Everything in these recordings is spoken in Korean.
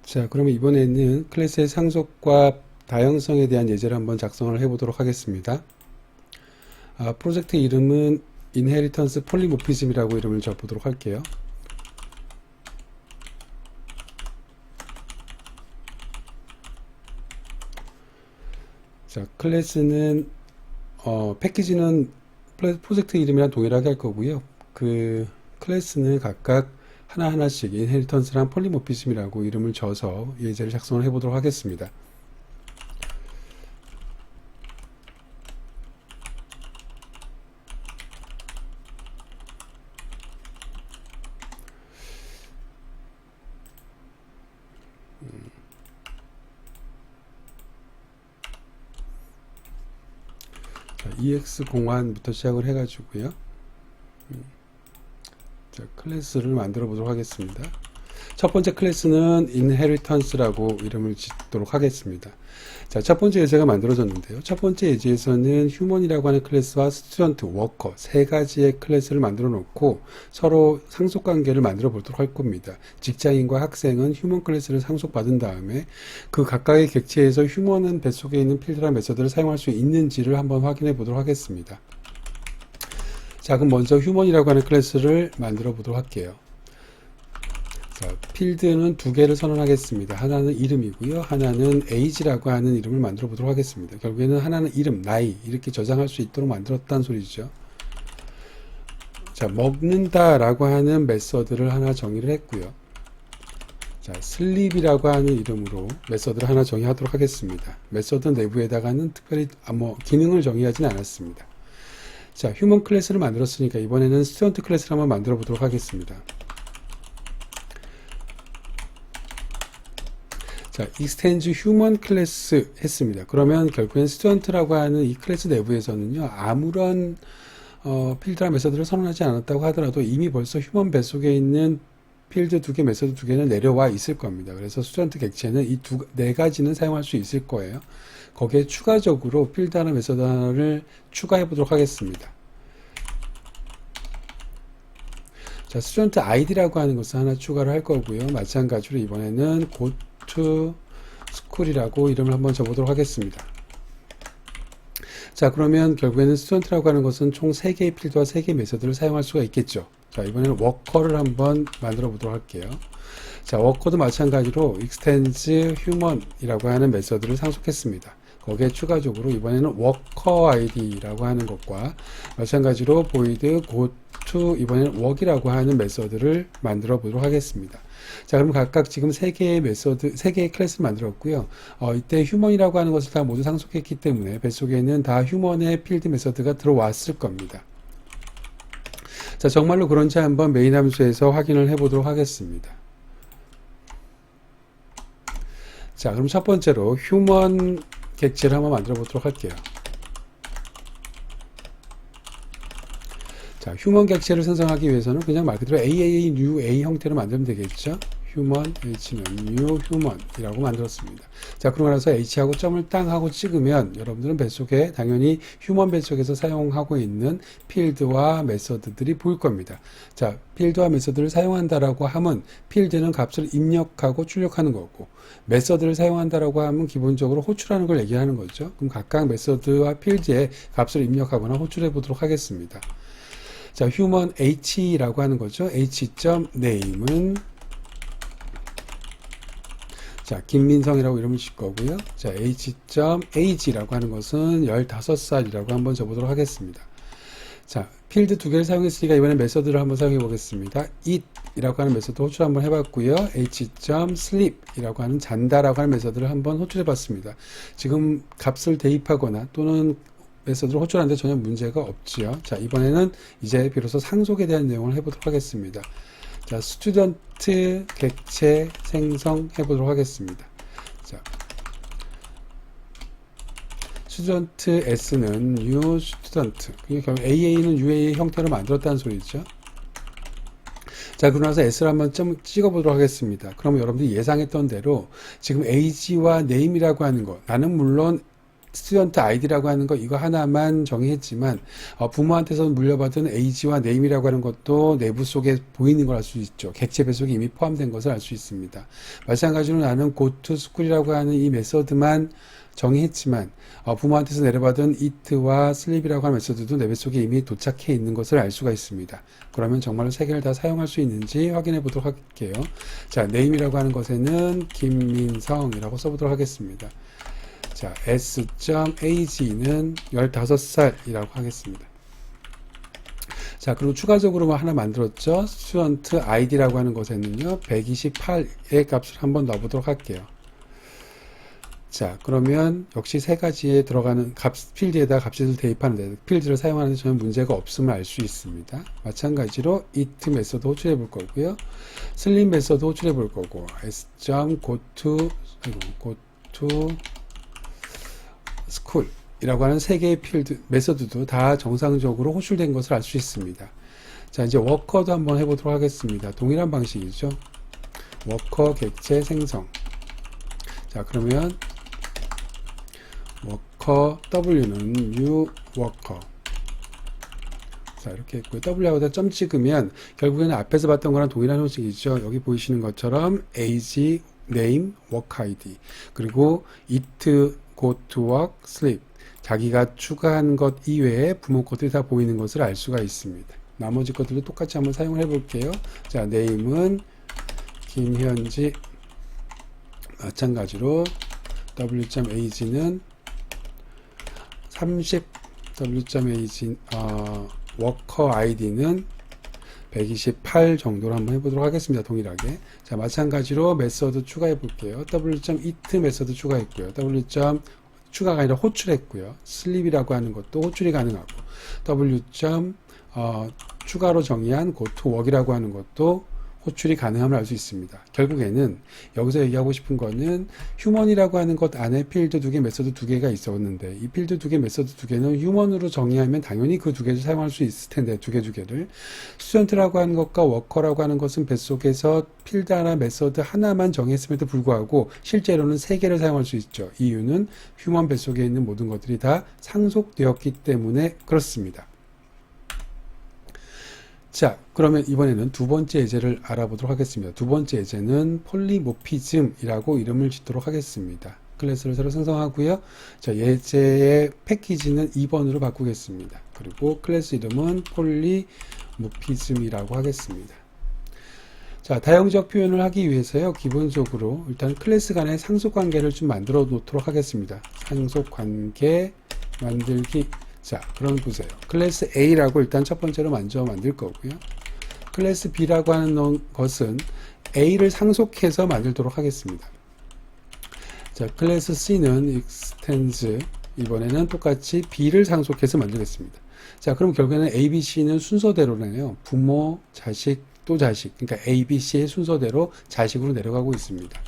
자, 그러면 이번에는 클래스의 상속과 다형성에 대한 예제를 한번 작성을 해보도록 하겠습니다. 프로젝트 이름은 인헤리턴스 폴리모피즘이라고 이름을 적어보도록 할게요. 자, 클래스는 패키지는 프로젝트 이름이랑 동일하게 할 거고요. 그 클래스는 각각 하나하나씩 인헤리턴스랑 폴리모피즘이라고 이름을 줘서 예제를 작성을 해보도록 하겠습니다. 자, EX01부터 시작을 해가지고요. 자, 클래스를 만들어 보도록 하겠습니다. 첫 번째 클래스는 inheritance라고 이름을 짓도록 하겠습니다. 자, 첫 번째 예제가 만들어졌는데요. 첫 번째 예제에서는 human이라고 하는 클래스와 student, worker 세 가지의 클래스를 만들어 놓고 서로 상속 관계를 만들어 보도록 할 겁니다. 직장인과 학생은 human 클래스를 상속받은 다음에 그 각각의 객체에서 human은 뱃속에 있는 필드랑 메서드를 사용할 수 있는지를 한번 확인해 보도록 하겠습니다. 자, 그럼 먼저 human이라고 하는 클래스를 만들어 보도록 할게요. 자, 필드는 두 개를 선언하겠습니다. 하나는 이름이고요. 하나는 age라고 하는 이름을 만들어 보도록 하겠습니다. 결국에는 하나는 이름, 나이 이렇게 저장할 수 있도록 만들었다는 소리죠. 자, 먹는다 라고 하는 메서드를 하나 정의를 했고요. 자, sleep이라고 하는 이름으로 메서드를 하나 정의하도록 하겠습니다. 메서드 내부에다가는 특별히 기능을 정의하지는 않았습니다. 자, 휴먼 클래스를 만들었으니까 이번에는 스튜던트 클래스를 한번 만들어 보도록 하겠습니다. 자, extends human 클래스 했습니다. 그러면 결국엔 스튜던트라고 하는 이 클래스 내부에서는요, 아무런 필드나 메서드를 선언하지 않았다고 하더라도 이미 벌써 휴먼 뱃속에 있는 필드 두 개, 메서드 두 개는 내려와 있을 겁니다. 그래서 스튜던트 객체는 이 네 가지는 사용할 수 있을 거예요. 거기에 추가적으로 필드 하나, 메서드 하나를 추가해 보도록 하겠습니다. 자, 스튜던트 아이디라고 하는 것을 하나 추가를 할 거고요. 마찬가지로 이번에는 go to school이라고 이름을 한번 줘보도록 하겠습니다. 자, 그러면 결국에는 스튜던트라고 하는 것은 총 3개의 필드와 3개의 메서드를 사용할 수가 있겠죠. 자, 이번에는 워커를 한번 만들어 보도록 할게요. 자, 워커도 마찬가지로 extends human이라고 하는 메서드를 상속했습니다. 거기에 추가적으로 이번에는 워커 id라고 하는 것과 마찬가지로 void go to 이번에는 work이라고 하는 메서드를 만들어 보도록 하겠습니다. 자, 그럼 각각 지금 3개의 메서드, 3개의 클래스를 만들었고요. 이때 휴먼이라고 하는 것을 다 모두 상속했기 때문에 뱃속에는 다 휴먼의 필드 메서드가 들어왔을 겁니다. 자, 정말로 그런지 한번 메인 함수에서 확인을 해보도록 하겠습니다. 자, 그럼 첫 번째로 휴먼 객체를 한번 만들어 보도록 할게요. 자, 휴먼 객체를 생성하기 위해서는 그냥 말 그대로 AAA new A 형태로 만들면 되겠죠. 휴먼 H는 new human이라고 만들었습니다. 자, 그러고 나서 H하고 점을 땅 하고 찍으면 여러분들은 뱃속에 당연히 휴먼 뱃속에서 사용하고 있는 필드와 메서드들이 보일 겁니다. 자, 필드와 메서드를 사용한다라고 하면 필드는 값을 입력하고 출력하는 거고 메서드를 사용한다라고 하면 기본적으로 호출하는 걸 얘기하는 거죠. 그럼 각각 메서드와 필드에 값을 입력하거나 호출해 보도록 하겠습니다. 자, human h라고 하는 거죠. h.name은 자, 김민성이라고 이름을 질 거고요. 자, h.age라고 하는 것은 15살이라고 한번 줘보도록 하겠습니다. 자, 필드 두 개를 사용했으니까 이번엔 메서드를 한번 사용해 보겠습니다. eat이라고 하는 메서드 호출 한번 해봤고요. h.sleep이라고 하는 잔다라고 하는 메서드를 한번 호출해 봤습니다. 지금 값을 대입하거나 또는 메서드를 호출하는데 전혀 문제가 없지요. 자, 이번에는 이제 비로소 상속에 대한 내용을 해보도록 하겠습니다. 자, 스튜던트 객체 생성해 보도록 하겠습니다. 자, 스튜던트 S는 new student, 결국 AA는 UA의 형태로 만들었다는 소리죠. 자, 그러고 나서 S를 한번 좀 찍어보도록 하겠습니다. 그러면 여러분들이 예상했던 대로 지금 age와 name이라고 하는 거, 나는 물론 스튜던트 아이디라고 하는 거 이거 하나만 정의했지만 부모한테서 물려받은 에이지와 네임이라고 하는 것도 내부 속에 보이는 걸 알 수 있죠. 객체 배속이 이미 포함된 것을 알 수 있습니다. 마찬가지로 나는 go to school이라고 하는 이 메서드만 정의했지만 부모한테서 내려받은 eat와 sleep이라고 하는 메서드도 내 뱃속에 이미 도착해 있는 것을 알 수가 있습니다. 그러면 정말로 세 개를 다 사용할 수 있는지 확인해 보도록 할게요. 자, name이라고 하는 것에는 김민성이라고 써보도록 하겠습니다. 자, s.age는 15살이라고 하겠습니다. 자, 그리고 추가적으로 하나 만들었죠. 스튜던트 아이디라고 하는 것에는요, 128의 값을 한번 넣어보도록 할게요. 자, 그러면 역시 세 가지에 들어가는 필드에다 값을 대입하는데 필드를 사용하는 데 전혀 문제가 없음을 알 수 있습니다. 마찬가지로 it 메서드 호출해 볼 거고요. sleep 메서드 호출해 볼 거고 s.go to school 이라고 하는 세 개의 필드 메서드도 다 정상적으로 호출된 것을 알 수 있습니다. 자, 이제 워커도 한번 해보도록 하겠습니다. 동일한 방식이죠. 워커 객체 생성. 자, 그러면 워커 W는 new worker. 자, 이렇게 했고요. W하고다 점 찍으면 결국에는 앞에서 봤던 거랑 동일한 형식이죠. 여기 보이시는 것처럼 age, name, work ID 그리고 it, go to work, sleep 자기가 추가한 것 이외에 부모 것들이 다 보이는 것을 알 수가 있습니다. 나머지 것들도 똑같이 한번 사용을 해볼게요. 자, name은 김현지 마찬가지로 w.age는 30 w.age 워커 아이디는 128 정도로 한번 해보도록 하겠습니다. 동일하게. 자, 마찬가지로 메서드 추가해 볼게요. w.it 메서드 추가했고요. 추가가 아니라 호출했고요. sleep이라고 하는 것도 호출이 가능하고 추가로 정의한 go to work이라고 하는 것도 호출이 가능함을 알 수 있습니다. 결국에는 여기서 얘기하고 싶은 거는 휴먼이라고 하는 것 안에 필드 2개, 메서드 2개가 있었는데 이 필드 2개, 메서드 2개는 휴먼으로 정의하면 당연히 그 2개를 사용할 수 있을 텐데 두 개를 스튜던트라고 하는 것과 워커라고 하는 것은 뱃속에서 필드 하나, 메서드 하나만 정의했음에도 불구하고 실제로는 3개를 사용할 수 있죠. 이유는 휴먼 뱃속에 있는 모든 것들이 다 상속되었기 때문에 그렇습니다. 자, 그러면 이번에는 두 번째 예제를 알아보도록 하겠습니다. 두 번째 예제는 폴리모피즘이라고 이름을 짓도록 하겠습니다. 클래스를 새로 생성하고요. 자, 예제의 패키지는 2번으로 바꾸겠습니다. 그리고 클래스 이름은 폴리모피즘이라고 하겠습니다. 자, 다형적 표현을 하기 위해서요. 기본적으로 일단 클래스 간의 상속관계를 좀 만들어 놓도록 하겠습니다. 상속관계 만들기. 자, 그럼 보세요. 클래스 A라고 일단 첫 번째로 먼저 만들 거고요. 클래스 B라고 하는 것은 A를 상속해서 만들도록 하겠습니다. 자, 클래스 C는 extends 이번에는 똑같이 B를 상속해서 만들겠습니다. 자, 그럼 결국에는 A, B, C는 순서대로네요. 부모, 자식, 또 자식. 그러니까 A, B, C의 순서대로 자식으로 내려가고 있습니다.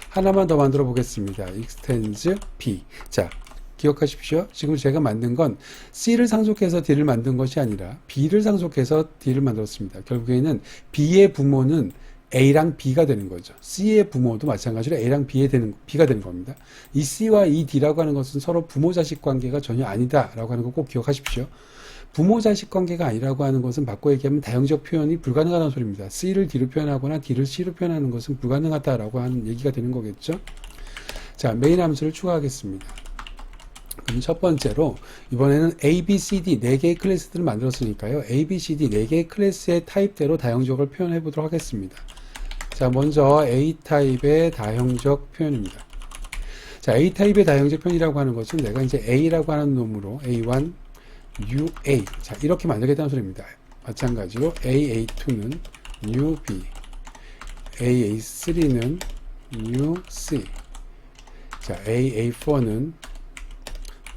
하나만 더 만들어 보겠습니다. extends B. 자, 기억하십시오. 지금 제가 만든 건 C를 상속해서 D를 만든 것이 아니라 B를 상속해서 D를 만들었습니다. 결국에는 B의 부모는 A랑 B가 되는 거죠. C의 부모도 마찬가지로 A랑 B가 되는 겁니다. 이 C와 이 D라고 하는 것은 서로 부모-자식 관계가 전혀 아니다라고 하는 거 꼭 기억하십시오. 부모-자식 관계가 아니라고 하는 것은 바꿔 얘기하면 다형적 표현이 불가능하다는 소리입니다. C를 D로 표현하거나 D를 C로 표현하는 것은 불가능하다라고 하는 얘기가 되는 거겠죠. 자, 메인 함수를 추가하겠습니다. 그럼 첫 번째로 이번에는 A, B, C, D 4개의 클래스들을 만들었으니까요. A, B, C, D 4개의 클래스의 타입대로 다형적을 표현해 보도록 하겠습니다. 자, 먼저 A 타입의 다형적 표현입니다. 자, A 타입의 다형적 표현이라고 하는 것은 내가 이제 A라고 하는 놈으로 A1, UA 자, 이렇게 만들겠다는 소리입니다. 마찬가지로 AA2는 New B, AA3는 New C, 자, AA4는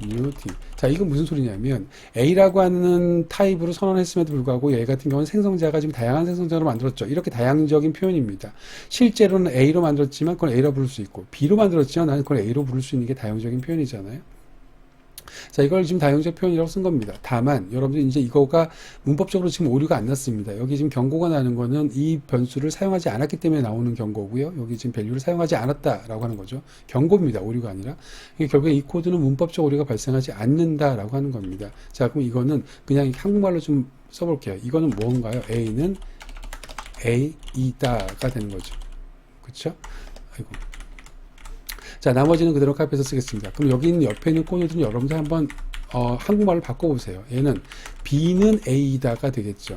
New D. 자, 이건 무슨 소리냐면 A라고 하는 타입으로 선언했음에도 불구하고 얘 같은 경우는 생성자가 지금 다양한 생성자로 만들었죠. 이렇게 다양적인 표현입니다. 실제로는 A로 만들었지만 그걸 A로 부를 수 있고 B로 만들었지만 나는 그걸 A로 부를 수 있는 게 다양적인 표현이잖아요. 자, 이걸 지금 다용적 표현이라고 쓴 겁니다. 다만 여러분들 이제 이거가 문법적으로 지금 오류가 안 났습니다. 여기 지금 경고가 나는 거는 이 변수를 사용하지 않았기 때문에 나오는 경고고요. 여기 지금 밸류를 사용하지 않았다라고 하는 거죠. 경고입니다. 오류가 아니라. 결국에 이 코드는 문법적 오류가 발생하지 않는다라고 하는 겁니다. 자, 그럼 이거는 그냥 한국말로 좀 써볼게요. 이거는 뭔가요? A는 A이다가 되는 거죠. 그쵸? 아이고. 자, 나머지는 그대로 카피해서 쓰겠습니다. 그럼 여기 있는 옆에 있는 코드들은 여러분들 한번 한국말로 바꿔보세요. 얘는 B는 A이다가 되겠죠.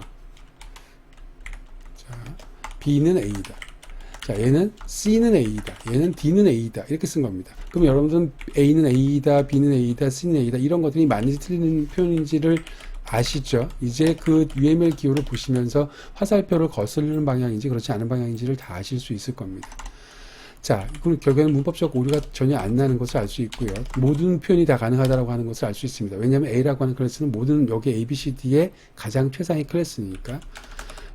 자, B는 A이다. 자, 얘는 C는 A이다. 얘는 D는 A이다. 이렇게 쓴 겁니다. 그럼 여러분들은 A는 A이다, B는 A이다, C는 A이다 이런 것들이 맞는지 틀린 표현인지를 아시죠? 이제 그 UML 기호를 보시면서 화살표를 거스르는 방향인지 그렇지 않은 방향인지를 다 아실 수 있을 겁니다. 자, 그럼 결국에는 문법적 오류가 전혀 안 나는 것을 알 수 있고요. 모든 표현이 다 가능하다고 하는 것을 알 수 있습니다. 왜냐하면 A라고 하는 클래스는 모든 여기 A, B, C, D의 가장 최상의 클래스니까.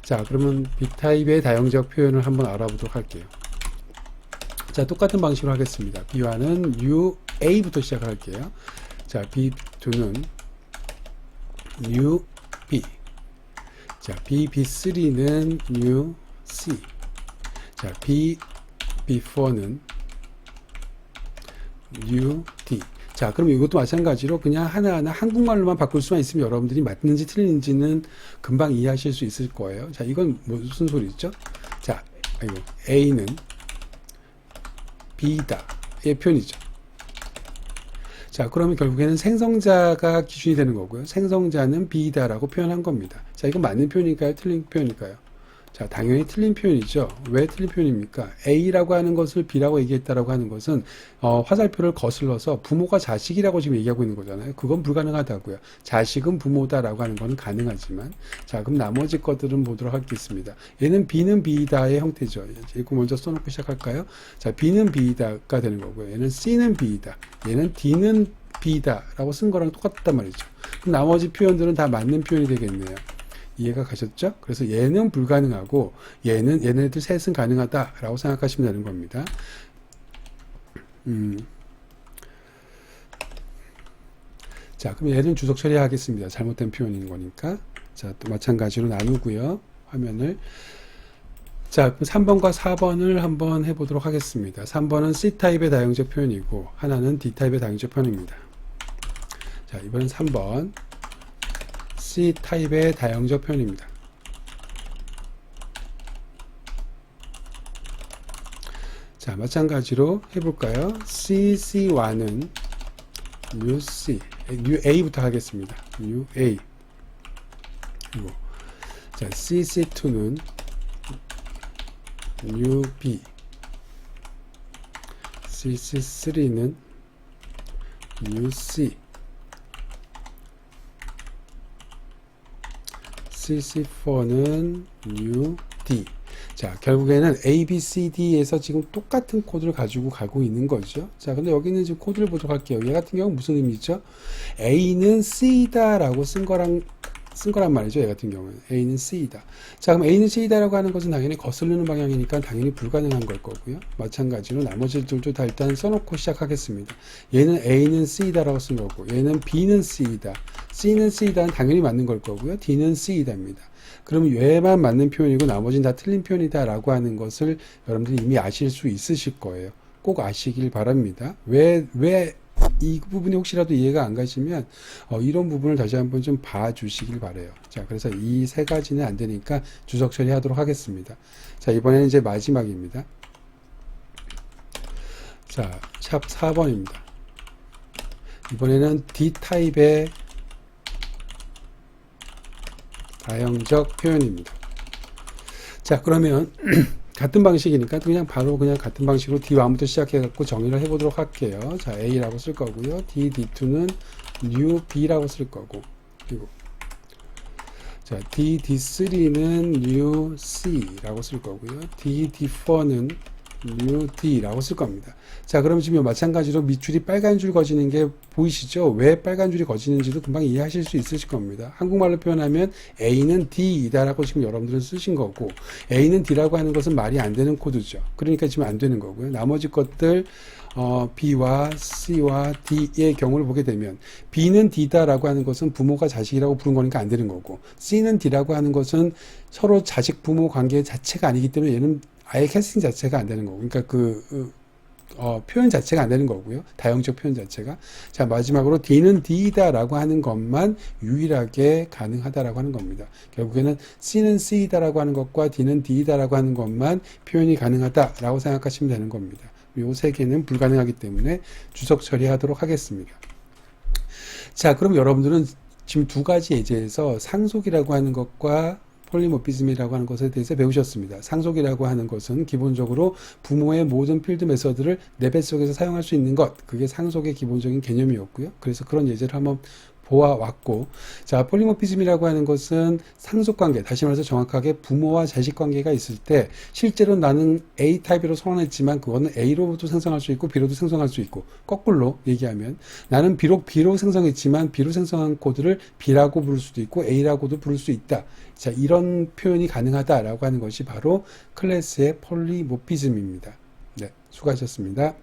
자, 그러면 B타입의 다용적 표현을 한번 알아보도록 할게요. 자, 똑같은 방식으로 하겠습니다. B1은 New A부터 시작할게요. 자, B2는 New B. 자, B3는 New C. 자, B4는 New D. 자, 그럼 이것도 마찬가지로 그냥 하나하나 한국말로만 바꿀 수만 있으면 여러분들이 맞는지 틀린지는 금방 이해하실 수 있을 거예요. 자, 이건 무슨 소리죠? 자, A는 B다의 표현이죠. 자, 그러면 결국에는 생성자가 기준이 되는 거고요. 생성자는 B다라고 표현한 겁니다. 자, 이건 맞는 표현일까요? 틀린 표현일까요? 자, 당연히 틀린 표현이죠. 왜 틀린 표현입니까? A라고 하는 것을 B라고 얘기했다라고 하는 것은 화살표를 거슬러서 부모가 자식이라고 지금 얘기하고 있는 거잖아요. 그건 불가능하다고요. 자식은 부모다라고 하는 건 가능하지만, 자, 그럼 나머지 것들은 보도록 하겠습니다. 얘는 B는 B다의 형태죠. 이거 먼저 써놓고 시작할까요? 자, B는 B다가 되는 거고요. 얘는 C는 B다. 얘는 D는 B다라고 쓴 거랑 똑같단 말이죠. 그럼 나머지 표현들은 다 맞는 표현이 되겠네요. 이해가 가셨죠? 그래서 얘는 불가능하고 얘네들 셋은 가능하다라고 생각하시면 되는 겁니다. 자, 그럼 얘는 주석 처리하겠습니다. 잘못된 표현인 거니까. 자, 또 마찬가지로 나누고요. 화면을. 자, 3번과 4번을 한번 해보도록 하겠습니다. 3번은 C타입의 다용적 표현이고 하나는 D타입의 다용적 표현입니다. 자, 이번엔 3번 C타입의 다용적 표현입니다. 자, 마찬가지로 해볼까요? CC1은 New C, New A부터 하겠습니다. New A. 그리고 자, CC2는 New B, CC3는 New C, CC4는 New D. 자, 결국에는 A, B, C, D에서 지금 똑같은 코드를 가지고 가고 있는 거죠. 자, 근데 여기는 지금 코드를 보도록 할게요. 얘 같은 경우는 무슨 의미죠? A는 C다라고 쓴 거란 말이죠. 얘 같은 경우는 A는 C다. 자, 그럼 A는 C다라고 하는 것은 당연히 거슬리는 방향이니까 당연히 불가능한 걸 거고요. 마찬가지로 나머지들도 다 일단 써놓고 시작하겠습니다. 얘는 A는 C다라고 쓴 거고, 얘는 B는 C다, C는 C다는 당연히 맞는 걸 거고요. D는 C다입니다. 그럼 얘만 맞는 표현이고 나머지는 다 틀린 표현이다라고 하는 것을 여러분들이 이미 아실 수 있으실 거예요. 꼭 아시길 바랍니다. 왜 이 부분이 혹시라도 이해가 안 가시면 이런 부분을 다시 한번 좀 봐주시길 바래요. 자, 그래서 이 세 가지는 안 되니까 주석 처리하도록 하겠습니다. 자, 이번에는 이제 마지막입니다. 자, 샵 4번입니다. 이번에는 D타입의 다용적 표현입니다. 자, 그러면 같은 방식이니까 그냥 바로 그냥 같은 방식으로 D1부터 시작해갖고 정의를 해보도록 할게요. 자, A라고 쓸 거고요. D2는 New B라고 쓸 거고, 그리고 자, D3는 New C라고 쓸 거고요. D4는 mu D라고 쓸 겁니다. 자, 그럼 지금 마찬가지로 밑줄이 빨간 줄 거지는 게 보이시죠? 왜 빨간 줄이 거지는지도 금방 이해하실 수 있으실 겁니다. 한국말로 표현하면 A는 D이다라고 지금 여러분들은 쓰신 거고, A는 D라고 하는 것은 말이 안 되는 코드죠. 그러니까 지금 안 되는 거고요. 나머지 것들, B와 C와 D의 경우를 보게 되면, B는 D다라고 하는 것은 부모가 자식이라고 부른 거니까 안 되는 거고, C는 D라고 하는 것은 서로 자식 부모 관계 자체가 아니기 때문에 얘는 아예 캐스팅 자체가 안 되는 거고, 그러니까 표현 자체가 안 되는 거고요. 다형적 표현 자체가. 자, 마지막으로 D는 D다라고 하는 것만 유일하게 가능하다라고 하는 겁니다. 결국에는 C는 C다라고 하는 것과 D는 D다라고 하는 것만 표현이 가능하다라고 생각하시면 되는 겁니다. 요 세 개는 불가능하기 때문에 주석 처리하도록 하겠습니다. 자, 그럼 여러분들은 지금 두 가지 예제에서 상속이라고 하는 것과 폴리모피즘이라고 하는 것에 대해서 배우셨습니다. 상속이라고 하는 것은 기본적으로 부모의 모든 필드 메서드를 내 뱃속에서 사용할 수 있는 것, 그게 상속의 기본적인 개념이었고요. 그래서 그런 예제를 한번 보아왔고, 자, 폴리모피즘이라고 하는 것은 상속관계, 다시 말해서 정확하게 부모와 자식 관계가 있을 때 실제로 나는 A 타입으로 선언했지만 그거는 A로도 생성할 수 있고 B로도 생성할 수 있고, 거꾸로 얘기하면 나는 비록 B로 생성했지만 B로 생성한 코드를 B라고 부를 수도 있고 A라고도 부를 수 있다. 자, 이런 표현이 가능하다라고 하는 것이 바로 클래스의 폴리모피즘입니다. 네, 수고하셨습니다.